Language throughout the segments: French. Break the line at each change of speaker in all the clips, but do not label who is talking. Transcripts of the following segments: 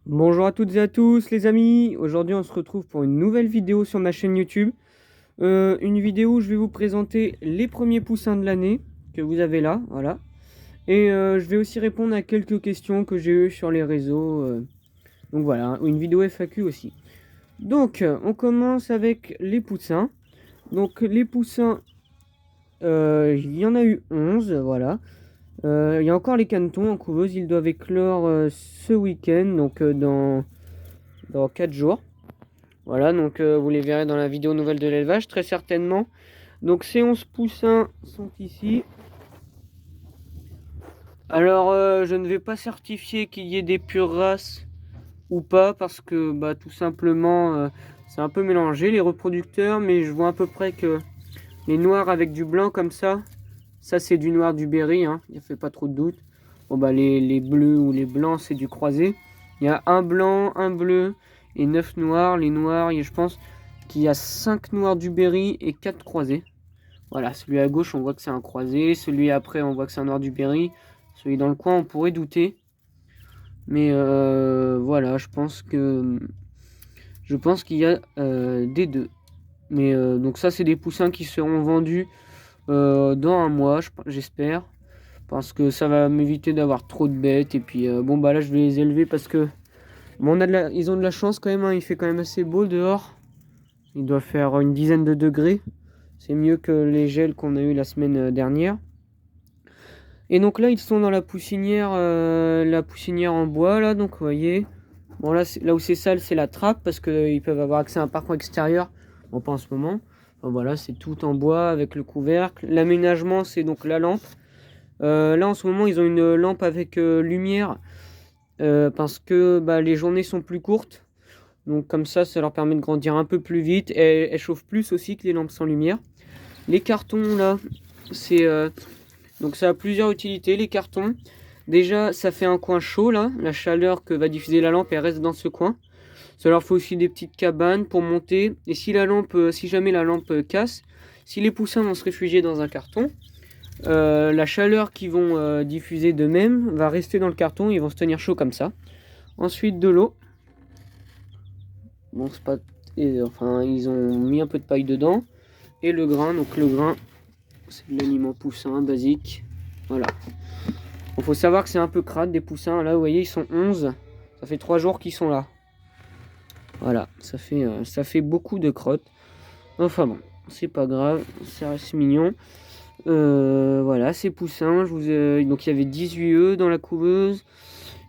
Bonjour à toutes et à tous les amis, aujourd'hui on se retrouve pour une nouvelle vidéo sur ma chaîne YouTube. Une vidéo où je vais vous présenter les premiers poussins de l'année que vous avez là, voilà. Et je vais aussi répondre à quelques questions que j'ai eues sur les réseaux. Donc voilà, une vidéo FAQ aussi. Donc on commence avec les poussins. Donc les poussins, il y en a eu 11, voilà. Il y a encore les canetons en couveuse, ils doivent éclore ce week-end, donc dans 4 jours. Voilà, donc vous les verrez dans la vidéo nouvelle de l'élevage, très certainement. Donc ces 11 poussins sont ici. Alors, je ne vais pas certifier qu'il y ait des pures races ou pas, parce que bah, tout simplement, c'est un peu mélangé les reproducteurs, mais je vois à peu près que les noirs avec du blanc comme ça c'est du noir du Berry, hein, il ne fait pas trop de doute. Bon bah les bleus ou les blancs c'est du croisé. Il y a un blanc, un bleu et 9 noirs. Les noirs, je pense qu'il y a 5 noirs du Berry et 4 croisés. Voilà, celui à gauche on voit que c'est un croisé, celui après on voit que c'est un noir du Berry. Celui dans le coin on pourrait douter. Mais voilà, je pense qu'il y a des deux. Mais donc ça c'est des poussins qui seront vendus dans un mois, j'espère. Parce que ça va m'éviter d'avoir trop de bêtes. Et puis bon bah là je vais les élever parce que bon, ils ont de la chance quand même, hein. Il fait quand même assez beau dehors. Il doit faire une dizaine de degrés. C'est mieux que les gels qu'on a eu la semaine dernière. Et donc là ils sont dans la poussinière en bois là, donc vous voyez. Bon là où c'est sale c'est la trappe parce qu'ils peuvent avoir accès à un parcours extérieur. Bon pas en ce moment. Bon, voilà, c'est tout en bois avec le couvercle. L'aménagement c'est donc la lampe. Là en ce moment ils ont une lampe avec lumière parce que bah, les journées sont plus courtes. Donc comme ça leur permet de grandir un peu plus vite. Et elles chauffent plus aussi que les lampes sans lumière. Les cartons là, c'est donc ça a plusieurs utilités les cartons. Déjà ça fait un coin chaud là. La chaleur que va diffuser la lampe elle reste dans ce coin. Ça leur fait aussi des petites cabanes pour monter. Et si jamais la lampe casse, si les poussins vont se réfugier dans un carton, la chaleur qu'ils vont diffuser d'eux-mêmes va rester dans le carton, ils vont se tenir chaud comme ça. Ensuite de l'eau. Bon, c'est pas... enfin, ils ont mis un peu de paille dedans. Et le grain, donc le grain, c'est de l'aliment poussin basique. Voilà. Il faut savoir que c'est un peu crade des poussins. Là, vous voyez, ils sont 11. Ça fait 3 jours qu'ils sont là. Voilà, ça fait beaucoup de crottes. Enfin bon, c'est pas grave, ça reste mignon. Voilà, ces poussins, donc il y avait 18 œufs dans la couveuse.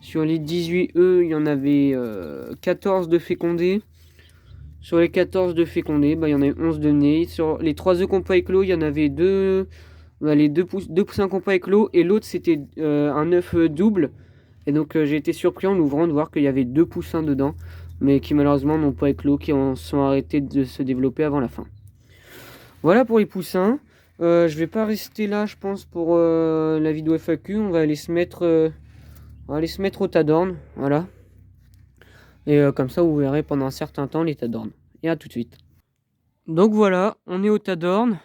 Sur les 18 œufs, il y en avait 14 de fécondés. Sur les 14 de fécondés, bah, il y en a 11 de nés. Sur les 3 œufs qui n'ont pas éclos, il y en avait les deux poussins qui n'ont pas éclos. Et l'autre, c'était un œuf double. Et donc j'ai été surpris en l'ouvrant de voir qu'il y avait 2 poussins dedans. Mais qui malheureusement n'ont pas éclos, qui en sont arrêtés de se développer avant la fin. Voilà pour les poussins. Je vais pas rester là, je pense, pour la vidéo FAQ. On va aller se mettre, au tas d'orne. Voilà. Et comme ça, vous verrez pendant un certain temps les tas d'orne. Et à tout de suite. Donc voilà, on est au tas d'orne.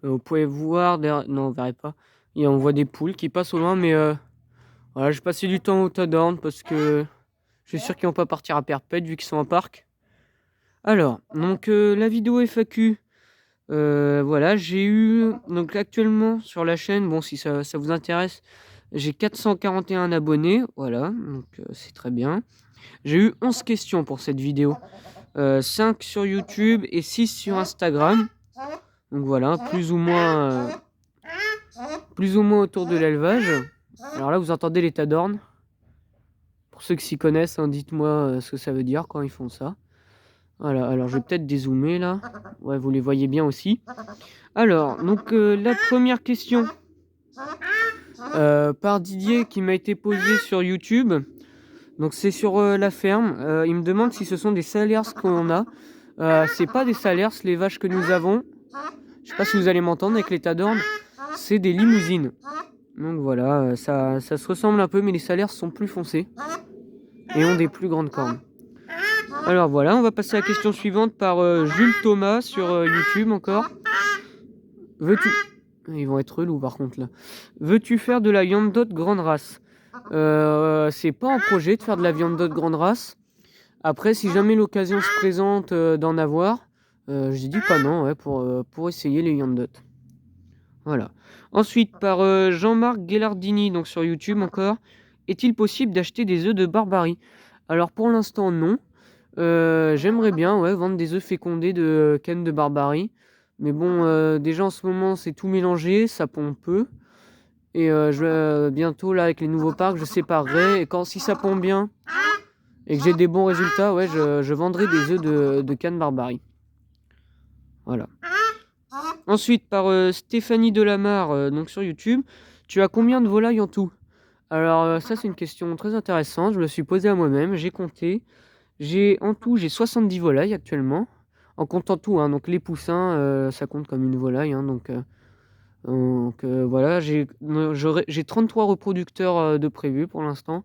Vous pouvez voir derrière... Non, vous verrez pas. Et on voit des poules qui passent au loin, mais voilà, j'ai passé du temps au tas d'orne parce que je suis sûr qu'ils vont pas partir à perpète vu qu'ils sont en parc. Alors, donc la vidéo FAQ. Voilà, j'ai eu, donc actuellement sur la chaîne, bon si ça vous intéresse, j'ai 441 abonnés, voilà, donc c'est très bien. J'ai eu 11 questions pour cette vidéo, 5 sur YouTube et 6 sur Instagram. Donc voilà, plus ou moins autour de l'élevage. Alors là vous entendez l'état d'orne. Pour ceux qui s'y connaissent, hein, dites-moi ce que ça veut dire quand ils font ça. Voilà, alors je vais peut-être dézoomer là. Ouais, vous les voyez bien aussi. Alors, donc la première question par Didier qui m'a été posée sur YouTube. Donc c'est sur la ferme. Il me demande si ce sont des Salers qu'on a. C'est pas des Salers, les vaches que nous avons. Je sais pas si vous allez m'entendre avec l'état d'orne. C'est des limousines. Donc voilà, ça se ressemble un peu, mais les Salers sont plus foncés et ont des plus grandes cornes. Alors voilà, on va passer à la question suivante par Jules Thomas sur YouTube encore. Veux-tu... Ils vont être relous par contre là. Veux-tu faire de la Yandot grande race? C'est pas un projet de faire de la viande d'œuf de grande race. Après, si jamais l'occasion se présente d'en avoir, j'ai dit pas non, ouais, pour essayer les viandes d'œuf. Voilà. Ensuite, par Jean-Marc Ghellardini, donc sur YouTube encore. Est-il possible d'acheter des œufs de Barbarie? Alors pour l'instant, non. J'aimerais bien vendre des œufs fécondés de canne de Barbarie. Mais bon, déjà en ce moment, c'est tout mélangé, ça pond peu. Et bientôt, là, avec les nouveaux parcs, je séparerai. Et si ça pond bien et que j'ai des bons résultats, je vendrai des œufs de canne Barbarie. Voilà. Ensuite, par Stéphanie Delamarre, donc sur YouTube, tu as combien de volailles en tout? Alors, ça, c'est une question très intéressante. Je me suis posé à moi-même, j'ai compté. En tout, j'ai 70 volailles actuellement. En comptant tout, hein, donc les poussins, ça compte comme une volaille. Hein, donc voilà, j'ai 33 reproducteurs de prévus pour l'instant.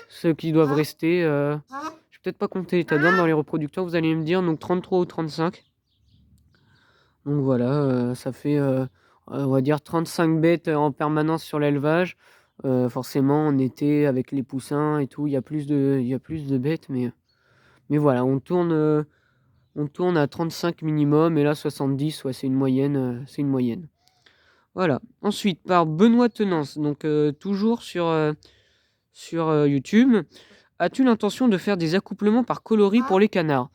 Ceux qui doivent rester. Je vais peut-être pas compter l'état d'âme dans les reproducteurs, vous allez me dire, donc 33 ou 35. Donc voilà, ça fait, on va dire 35 bêtes en permanence sur l'élevage. Forcément, en été, avec les poussins et tout, il y a plus de bêtes, mais voilà, on tourne à 35 minimum, et là 70, ouais, c'est une moyenne, Voilà. Ensuite, par Benoît Tenance, donc toujours sur YouTube. As-tu l'intention de faire des accouplements par coloris pour les canards?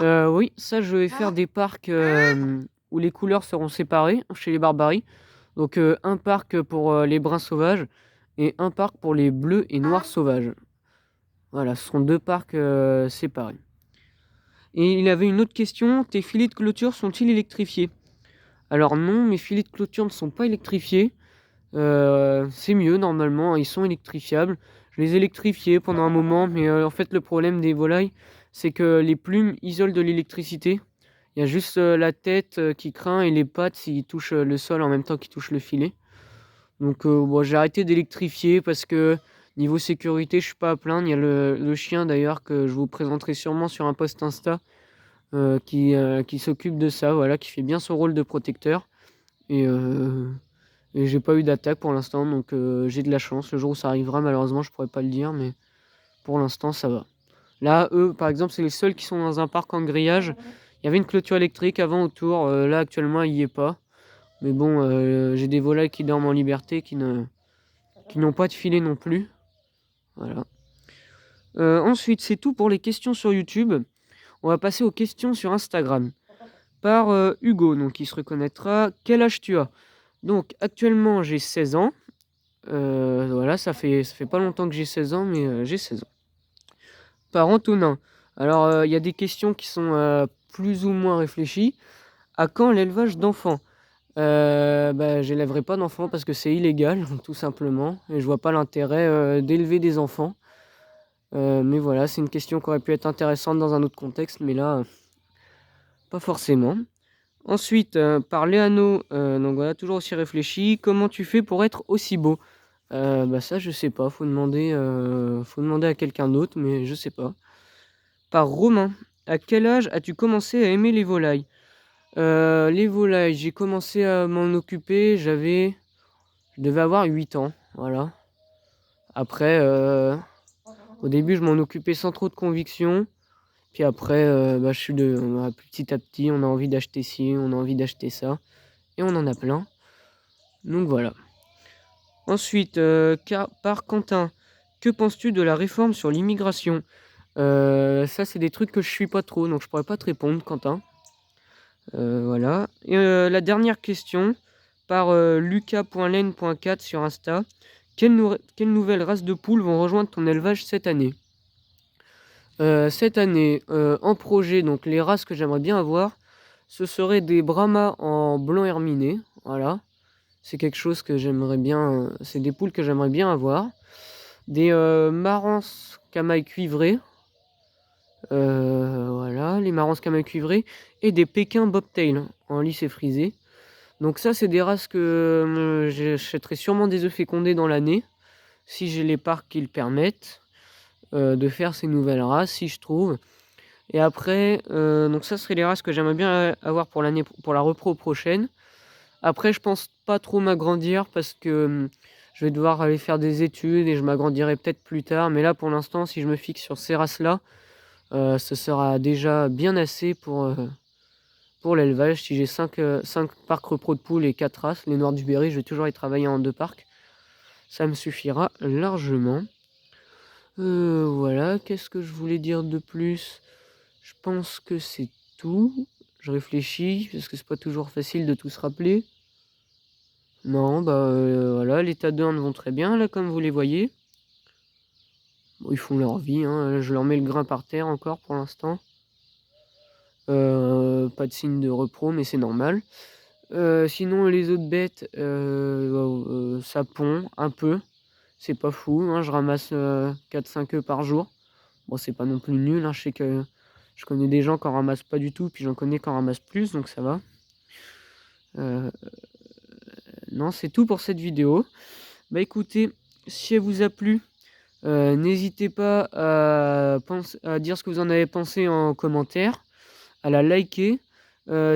Oui, ça je vais faire des parcs où les couleurs seront séparées chez les Barbaries. Donc un parc pour les bruns sauvages et un parc pour les bleus et noirs sauvages. Voilà, ce sont deux parcs séparés. Et il avait une autre question, tes filets de clôture sont-ils électrifiés? Alors non, mes filets de clôture ne sont pas électrifiés. C'est mieux normalement, ils sont électrifiables. Je les ai électrifiés pendant un moment, mais en fait le problème des volailles, c'est que les plumes isolent de l'électricité. Il y a juste la tête qui craint et les pattes s'ils touchent le sol en même temps qu'ils touchent le filet. Donc bon, j'ai arrêté d'électrifier parce que niveau sécurité, je suis pas à plaindre. Il y a le chien d'ailleurs que je vous présenterai sûrement sur un post Insta qui s'occupe de ça, voilà, qui fait bien son rôle de protecteur. Et j'ai pas eu d'attaque pour l'instant, donc j'ai de la chance. Le jour où ça arrivera, malheureusement, je pourrais pas le dire, mais pour l'instant, ça va. Là, eux, par exemple, c'est les seuls qui sont dans un parc en grillage. Il y avait une clôture électrique avant autour. Là, actuellement, il y est pas. Mais bon, j'ai des volailles qui dorment en liberté, qui n'ont pas de filet non plus. Voilà. Ensuite, c'est tout pour les questions sur YouTube. On va passer aux questions sur Instagram. Par Hugo, donc il se reconnaîtra. Quel âge tu as? Donc actuellement j'ai 16 ans. Voilà, ça fait pas longtemps que j'ai 16 ans, mais j'ai 16 ans. Par Antonin. Alors il y a des questions qui sont plus ou moins réfléchies. À quand l'élevage d'enfants? J'élèverai pas d'enfants parce que c'est illégal, tout simplement. Et je vois pas l'intérêt d'élever des enfants. Mais voilà, c'est une question qui aurait pu être intéressante dans un autre contexte, mais là, pas forcément. Ensuite, par Léano, donc voilà, toujours aussi réfléchi. Comment tu fais pour être aussi beau? Ça, je sais pas. Faut demander à quelqu'un d'autre, mais je sais pas. Par Romain, à quel âge as-tu commencé à aimer les volailles? Les volailles, j'ai commencé à m'en occuper, je devais avoir 8 ans, voilà. Après, au début, je m'en occupais sans trop de conviction. Puis après, petit à petit, on a envie d'acheter ci, on a envie d'acheter ça. Et on en a plein. Donc voilà. Ensuite, par Quentin, que penses-tu de la réforme sur l'immigration? Ça, c'est des trucs que je suis pas trop, donc je pourrais pas te répondre, Quentin. Voilà. Et la dernière question, par lucas.len.4 sur Insta. Quelle nouvelle race de poules vont rejoindre ton élevage cette année? Cette année, en projet, donc les races que j'aimerais bien avoir, ce seraient des Brahmas en blanc herminé. Voilà. C'est quelque chose que j'aimerais bien. C'est des poules que j'aimerais bien avoir. Des Marans camail cuivrés. Voilà, les Marans camail cuivrés. Et des Pékins bobtail en lisse et frisé. Donc ça, c'est des races que j'achèterai sûrement des œufs fécondés dans l'année. Si j'ai les parcs qui le permettent. De faire ces nouvelles races, si je trouve. Et après, donc ça serait les races que j'aimerais bien avoir pour la repro prochaine. Après, je pense pas trop m'agrandir parce que je vais devoir aller faire des études et je m'agrandirai peut-être plus tard. Mais là, pour l'instant, si je me fixe sur ces races-là, ce sera déjà bien assez pour l'élevage. Si j'ai 5 parcs repros de poules et 4 races, les noirs du Berry, je vais toujours y travailler en 2 parcs. Ça me suffira largement. Voilà, qu'est-ce que je voulais dire de plus? Je pense que c'est tout. Je réfléchis, parce que c'est pas toujours facile de tout se rappeler. Non, bah voilà, les tadornes vont très bien, là, comme vous les voyez. Bon, ils font leur vie, hein. Je leur mets le grain par terre encore pour l'instant. Pas de signe de repro, mais c'est normal. Sinon, les autres bêtes, ça pond un peu. C'est pas fou, hein. Je ramasse 4-5 œufs par jour. Bon, c'est pas non plus nul, hein. Je sais que je connais des gens qui en ramassent pas du tout, puis j'en connais qui en ramassent plus, donc ça va. Non, c'est tout pour cette vidéo. Bah écoutez, si elle vous a plu, n'hésitez pas à dire ce que vous en avez pensé en commentaire, à la liker.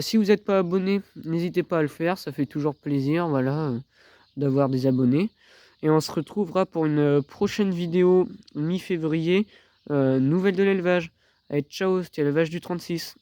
Si vous n'êtes pas abonné, n'hésitez pas à le faire, ça fait toujours plaisir, voilà, d'avoir des abonnés. Et on se retrouvera pour une prochaine vidéo mi-février, nouvelle de l'élevage. Allez, ciao, c'était l'élevage du 36.